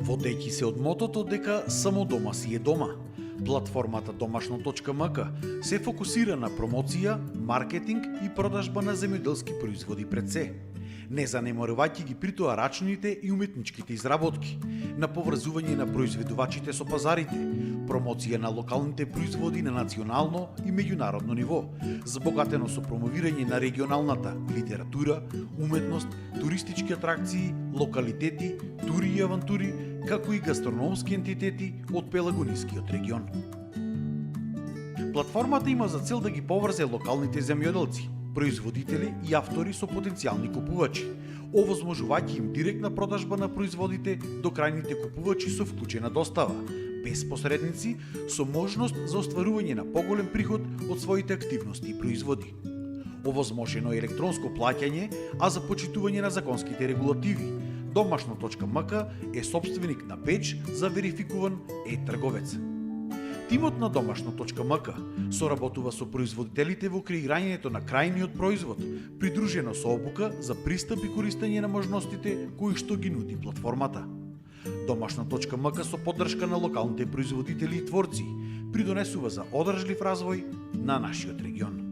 Водејќи се од мотото дека само дома си е дома, платформата домашно.мк се фокусира на промоција, маркетинг и продажба на земјоделски производи пред се, не занемарувајќи ги притоа рачните и уметничките изработки, на поврзување на произведувачите со пазарите, промоција на локалните производи на национално и меѓународно ниво, збогатено со промовирање на регионалната литература, уметност, туристички атракции, локалитети, тури и авантури, како и гастрономски ентитети од Пелагонискиот регион. Платформата има за цел да ги поврзе локалните земјоделци, производители и автори со потенцијални купувачи, овозможувајќи им директна продажба на производите до крајните купувачи со вклучена достава, без посредници, со можност за остварување на поголем приход од своите активности и производи. Овозможено е електронско плаќање, а за почитување на законските регулативи. Домашно.мк е собственик на печ за верификуван е-трговец. Тимот на Домашно.мк соработува со производителите во креирањето на крајниот производ, придружено со обука за пристап и користење на можностите кои што ги нуди платформата. Домашно.мк со поддршка на локалните производители и творци придонесува за одржлив развој на нашиот регион.